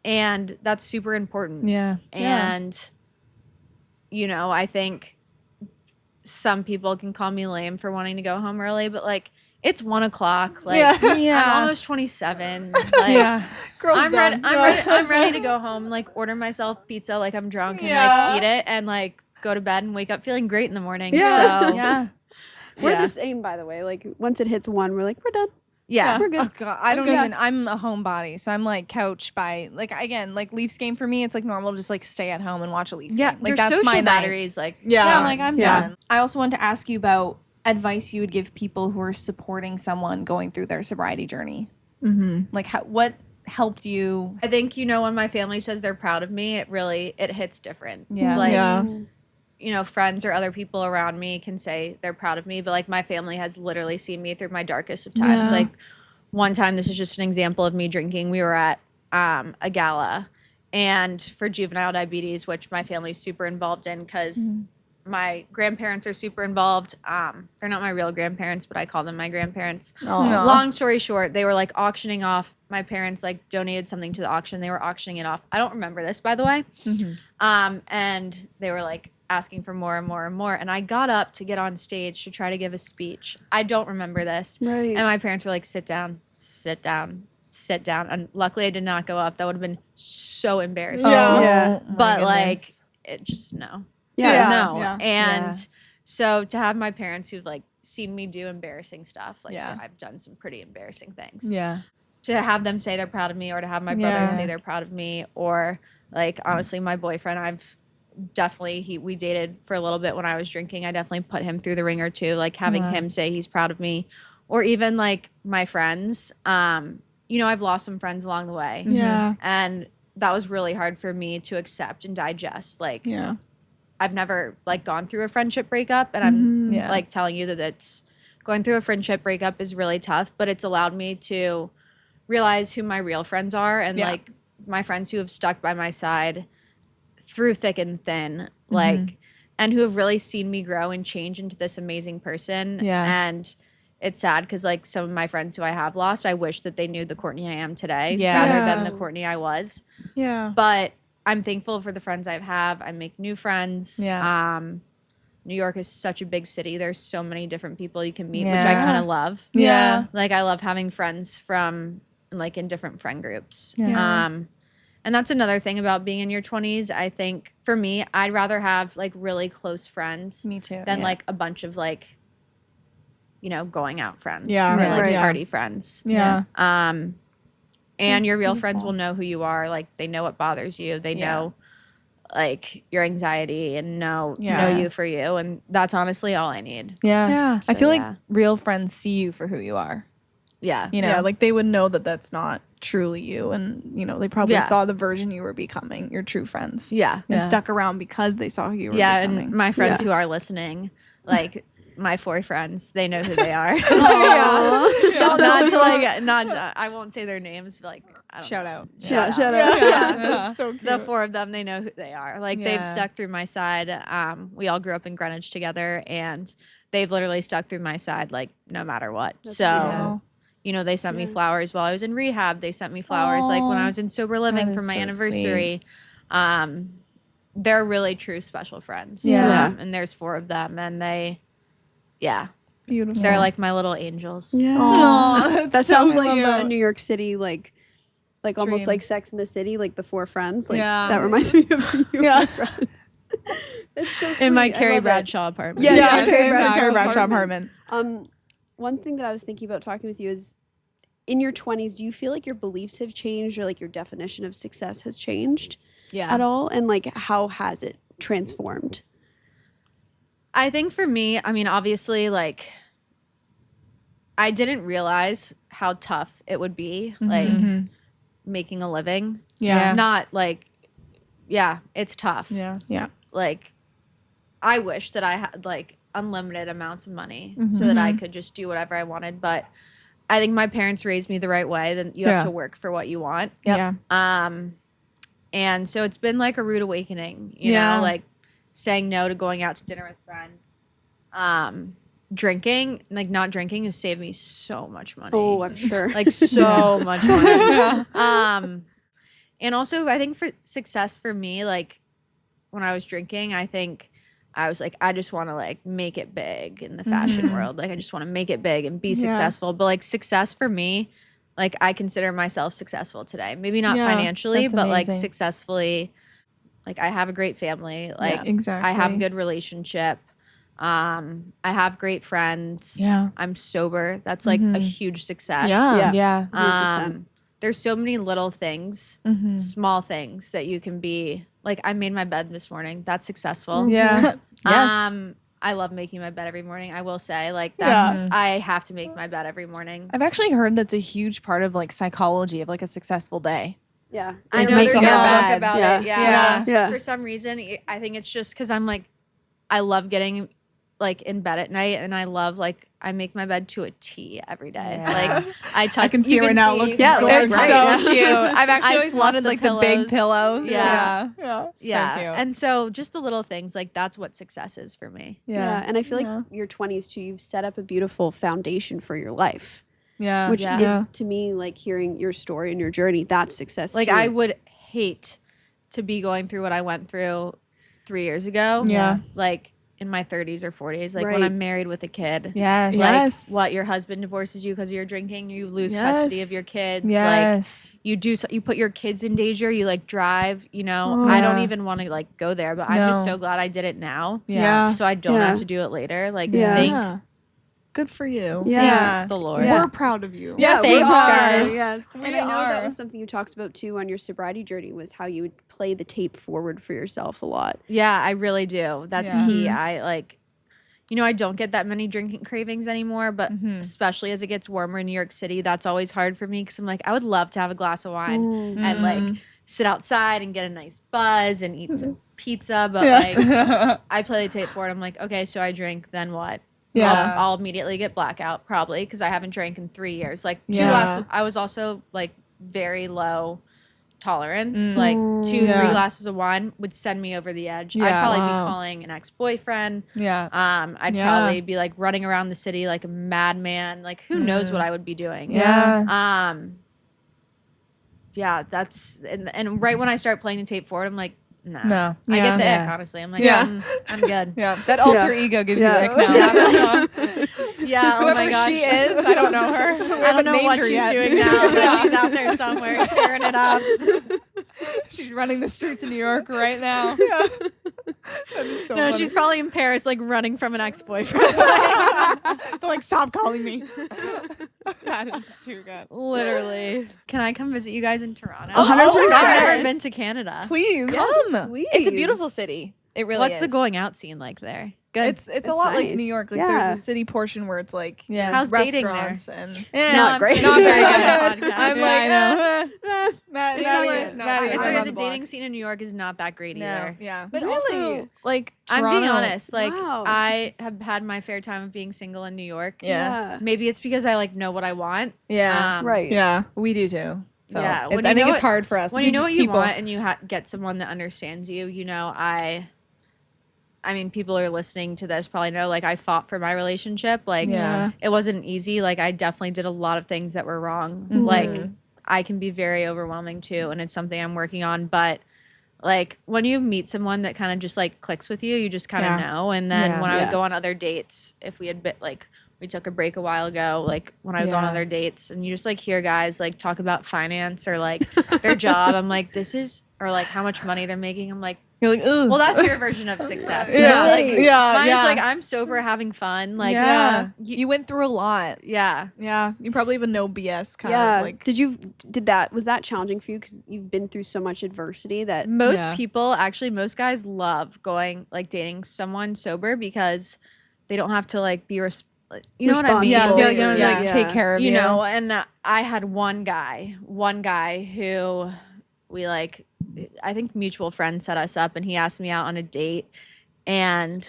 And that's super important. And, you know, I think some people can call me lame for wanting to go home early, but like it's 1 o'clock. Like I'm almost 27. Like I'm ready to go home, like order myself pizza like I'm drunk and like eat it and like go to bed and wake up feeling great in the morning. So we're the same, by the way. Like once it hits 1, we're like, we're done. We're good. Oh God, I don't even. I'm a homebody, so I'm like couch by like again like Leafs game for me. It's like normal to just like stay at home and watch a Leafs game. Like that's my batteries. Like like I'm done. I also wanted to ask you about advice you would give people who are supporting someone going through their sobriety journey. Like what helped you? I think, you know, when my family says they're proud of me, it hits different. You know, friends or other people around me can say they're proud of me, but like my family has literally seen me through my darkest of times. Like one time, this is just an example of me drinking. We were at a gala and for juvenile diabetes, which my family's super involved in because my grandparents are super involved. They're not my real grandparents, but I call them my grandparents. Long story short, they were like auctioning off. My parents like donated something to the auction. They were auctioning it off. I don't remember this, by the way. And they were like asking for more and more and more. And I got up to get on stage to try to give a speech. I don't remember this. Right. And my parents were like, sit down, sit down, sit down. And luckily I did not go up. That would have been so embarrassing. Yeah. But like, it just no. Yeah. No. Yeah. And so to have my parents who've like seen me do embarrassing stuff, like Yeah. I've done some pretty embarrassing things. Yeah. To have them say they're proud of me, or to have my brothers say they're proud of me, or like honestly, my boyfriend, I've definitely we dated for a little bit when I was drinking. I definitely put him through the ringer too, like having him say he's proud of me, or even like my friends. You know, I've lost some friends along the way. Yeah. And that was really hard for me to accept and digest. Like, I've never like gone through a friendship breakup, and I'm like telling you that it's going through a friendship breakup is really tough, but it's allowed me to realize who my real friends are, and like my friends who have stuck by my side through thick and thin, like, and who have really seen me grow and change into this amazing person. And it's sad because like some of my friends who I have lost, I wish that they knew the Courtney I am today rather than the Courtney I was. But I'm thankful for the friends I have. I make new friends. New York is such a big city. There's so many different people you can meet, which I kind of love. Like I love having friends from like in different friend groups. And that's another thing about being in your 20s. I think for me, I'd rather have like really close friends than like a bunch of like, you know, going out friends or like party friends. And your real friends will know who you are. Like they know what bothers you. They know like your anxiety and know you for you. And that's honestly all I need. I So, feel like real friends see you for who you are. You know, like they would know that that's not truly you, and you know they probably saw the version you were becoming, your true friends, and stuck around because they saw who you were becoming. And my friends who are listening, like my 4 friends, they know who they are. Not to like, I won't say their names, but like I don't Shout know. out. Shout out. That's so cute. The 4 of them, they know who they are. Like they've stuck through my side. We all grew up in Greenwich together, and they've literally stuck through my side like no matter what. That's so. beautiful. You know, they sent me flowers while I was in rehab. They sent me flowers like when I was in sober living for my anniversary. They're really true special friends. And there's 4 of them, and they, beautiful. they're like my little angels. That sounds like a New York City, like almost like Sex in the City, like the 4 friends. Like that reminds me of you. Friends. It's so sweet. In my Carrie Bradshaw apartment. Carrie Bradshaw apartment. One thing that I was thinking about talking with you is, in your 20s, do you feel like your beliefs have changed, or like your definition of success has changed at all? And like, how has it transformed? I think for me, I mean, obviously, like, I didn't realize how tough it would be, like, making a living. Not like, it's tough. Like, I wish that I had, like, unlimited amounts of money so that I could just do whatever I wanted. But I think my parents raised me the right way, that you have to work for what you want. And so it's been like a rude awakening, you know, like saying no to going out to dinner with friends. Drinking, like not drinking has saved me so much money. Oh, I'm sure. Like so much money. And also I think for success for me, like when I was drinking, I think I was like, I just want to like make it big in the fashion world. Like I just want to make it big and be successful. But like success for me, like I consider myself successful today. Maybe not financially, but like successfully. Like I have a great family. Like I have a good relationship. I have great friends. I'm sober. That's like a huge success. There's so many little things, small things that you can be. Like I made my bed this morning. That's successful. I love making my bed every morning. I will say, like that's I have to make my bed every morning. I've actually heard that's a huge part of like psychology of like a successful day. I know there's a book about it. For some reason, I think it's just because I'm like, I love getting like in bed at night, and I love like I make my bed to a T every day. Like I touch. I can see it right now. It looks it's so cute. I've actually always wanted like pillows. The big pillows. So cute. And so just the little things, like that's what success is for me. And I feel like your 20s too, you've set up a beautiful foundation for your life. Which is to me like hearing your story and your journey. That's success. Like too. I would hate to be going through what I went through 3 years ago. Yeah. Like in my 30s or 40s, like when Right. I'm married with a kid. Yes. Like Yes. what, your husband divorces you because you're drinking, you lose Yes. custody of your kids. Yes. Like you put your kids in danger, you like drive, you know. Oh. I don't Yeah. even want to like go there, but I'm just No. so glad I did it now. Yeah. So I don't Yeah. have to do it later. Like Yeah. thank Good for you. Yeah. the Lord. Yeah. We're proud of you. Yes, we thanks, are. guys. Yes. We And I know that are. was something you talked about too on your sobriety journey was how you would play the tape forward for yourself a lot. Yeah, I really do. That's Yeah. key. I like, you know, I don't get that many drinking cravings anymore, but especially as it gets warmer in New York City, that's always hard for me because I'm like, I would love to have a glass of wine and like sit outside and get a nice buzz and eat some pizza. But like, I play the tape forward. I'm like, okay, so I drink, then what? Yeah. I'll immediately get blackout probably because I haven't drank in 3 years. Like 2 Yeah. glasses. I was also like very low tolerance. Like 2, 3 Yeah. glasses of wine would send me over the edge. I'd Yeah. probably Wow. be calling an ex-boyfriend. Yeah. I'd Yeah. probably be like running around the city like a madman. Like who knows what I would be doing. Yeah. Yeah, that's and right when I start playing the tape forward, I'm like, nah. No. I get the Yeah. ick, honestly. I'm like, Yeah. I'm good. Yeah. That alter ego gives Yeah. you ick now. Yeah, oh Whoever my gosh. she is, I don't know her. I don't know what she's doing now, but Yeah. she's out there somewhere tearing it up. She's running the streets of New York right now. That is so No, funny. she's probably in Paris, like running from an ex-boyfriend. They're like, stop calling me. That is too good. Literally. Can I come visit you guys in Toronto? 100%. I've never been to Canada. Please come. please. It's a beautiful city. It really What's is. the going out scene like there? Good. It's a It's lot like nice. New York. Like Yeah. there's a city portion where it's like Yeah. there's How's dating there? restaurants and Yeah. not I'm great. Not very good Yeah. at podcasts. I'm Yeah, like, I know. Matt, It's Matt, not Matt, Matt, It's I'm okay, on the the block. dating scene in New York is not that great No. either. yeah. But Really? also, like, I'm being Toronto- honest. Like, Wow. I have had my fair time of being single in New York. Yeah. Maybe it's because I like know what I want. Yeah. Right. Yeah. We do too. So Yeah, it's- when I you think know it's what- hard for us. When you know what you people. want and you get someone that understands you, you know, I mean, people are listening to this probably know, like, I fought for my relationship. Like, Yeah. it wasn't easy. Like, I definitely did a lot of things that were wrong. Mhm. Like, I can be very overwhelming too, and it's something I'm working on. But, like, when you meet someone that kind of just, like, clicks with you, you just kind of Yeah. know. And then Yeah. when I Yeah. would go on other dates, if we had been, like, we took a break a while ago, like, when I would go on Yeah. other dates, and you just, like, hear guys, like, talk about finance or, like, their job. I'm like, or, like, how much money they're making. I'm like, You're like, ugh. well, that's your version of success. Yeah. But, like, Yeah. mine Yeah. is like, I'm sober, having fun. Like, yeah. you- You went through a lot. yeah. Yeah. You probably have a no BS kind Yeah. of like. Was that challenging for you because you've been through so much adversity that Most Yeah. people, actually, most guys love going, like, dating someone sober because they don't have to, like, be, you know what I mean? Yeah. Responsible Yeah. You know, for- like yeah. take care of you. You know, and I had one guy who we, like, I think mutual friends set us up, and he asked me out on a date, and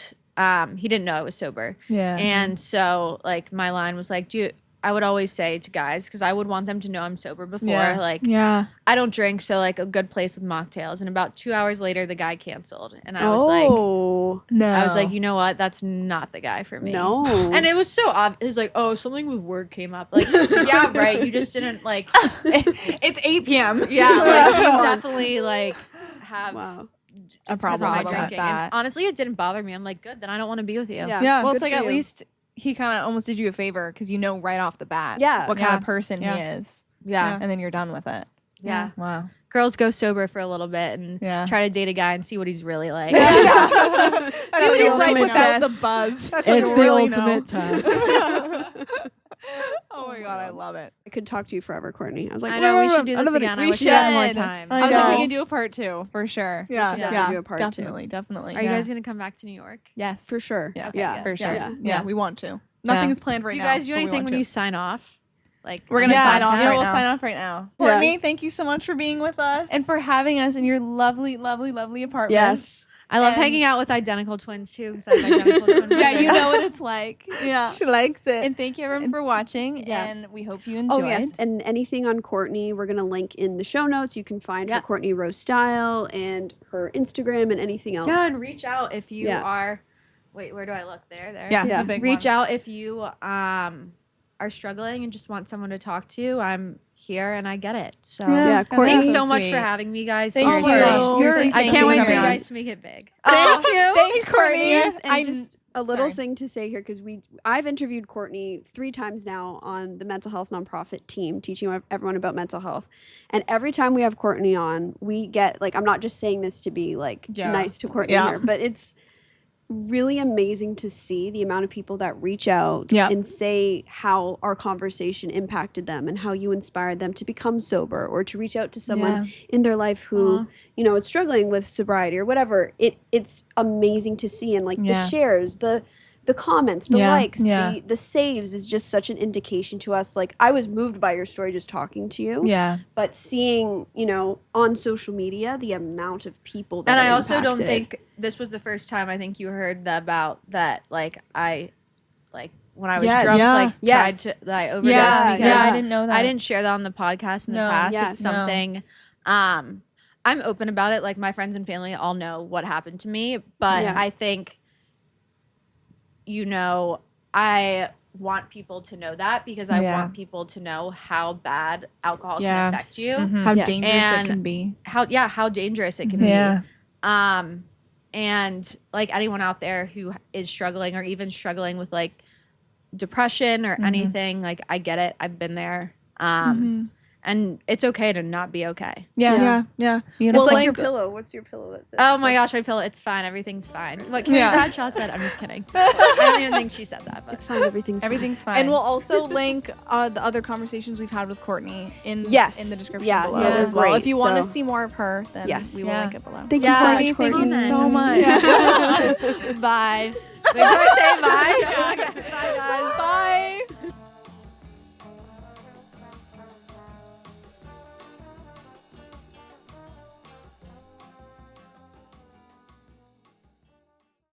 he didn't know I was sober. Yeah. And so, like, my line was like, I would always say to guys, because I would want them to know I'm sober before, Yeah. like, Yeah. I don't drink, so, like, a good place with mocktails. And about 2 hours later, the guy canceled. And I was like, you know what? That's not the guy for me. no. And it was so obvious. It was like, oh, something with work came up. Like, yeah, right. You just didn't, like, It's 8 p.m. yeah, like, you definitely, like, have Wow. A it's 'cause of my problem with drinking. that. And honestly, it didn't bother me. I'm like, good, then I don't want to be with you. Yeah. Yeah. Well, good it's like for at you. least he kind of almost did you a favor because you know right off the bat Yeah. what kind Yeah. of person Yeah. he is. Yeah. And then you're done with it. Yeah. Wow. Girls go sober for a little bit and Yeah. try to date a guy and see what he's really like. See That's what the he's like ultimate without the test. buzz. That's like really know. Oh my god, I love it. I could talk to you forever, Courtney. I was like, I know, we wait, should do this another- again. I we wish we had more should. time. I was like, know. we can do a part 2 for sure. Yeah. Yeah. Yeah. Do a part two. Definitely. Definitely. Are you Yeah. guys going to come back to New York? Yes. For sure. Yeah. Okay, Yeah. good. For sure. Yeah. Yeah. We want to. Nothing is planned right do you now. guys do but we anything want when to. you sign off? Like, We're gonna yeah, sign off yeah, right we'll now. sign off right now. Courtney, thank you so much for being with us. And for having us in your lovely, lovely, lovely apartment. Yes. I love And- hanging out with identical twins too, because I have identical twins. Yeah, you know what it's like. Yeah. She likes it. And thank you everyone for watching. Yeah. And we hope you enjoyed. Oh yes, and anything on Courtney, we're gonna link in the show notes. You can find her Yeah. Courtney Rose Style and her Instagram and anything else. Yeah, and reach out if you Yeah. are. Wait, where do I look? There. yeah, Yeah. the big Reach one. out if you are struggling and just want someone to talk to, I'm here and I get it. So Yeah, Courtney. thanks so so much sweet. for having me, guys. Thank Seriously. you. Seriously, I thank can't you wait for for you coming on. guys to make it big. Thank you. Thanks, Courtney. And I'm just a little sorry. thing to say here, because I've interviewed Courtney 3 times now on the mental health nonprofit team, teaching everyone about mental health. And every time we have Courtney on, we get I'm not just saying this to be nice to Courtney here, but it's really amazing to see the amount of people that reach out and say how our conversation impacted them and how you inspired them to become sober or to reach out to someone in their life who is struggling with sobriety or whatever. It's amazing to see, and the shares, the comments, the likes, the saves is just such an indication to us. I was moved by your story just talking to you. Yeah. But seeing, on social media, the amount of people that And I are also don't impacted. think this was the first time I think you heard about that. I when I was Yes. drunk, Yeah. Yes. tried to that I overdosed Yeah. because I didn't know that. I didn't share that on the podcast in the past. Yes. It's something I'm open about it. My friends and family all know what happened to me, but I think I want people to know that because I want people to know how bad alcohol can affect you. How Yes. dangerous And it can be. How dangerous it can Yeah. be. And anyone out there who is struggling or even struggling with depression or anything, I get it. I've been there. And it's okay to not be okay. Yeah. It's Well, your pillow. What's your pillow that says? Oh my gosh, my pillow. It's fine. Everything's fine. What Carrie Bradshaw said. I'm just kidding. I don't even think she said that. But It's fine. Everything's Everything's fine. And we'll also link the other conversations we've had with Courtney in the description below they're as well. great, If you want to so- see more of her, then we will link it below. Thank you so Courtney, much, thank you Courtney. so much. Bye. Wait, do I say bye? Bye, guys. Bye.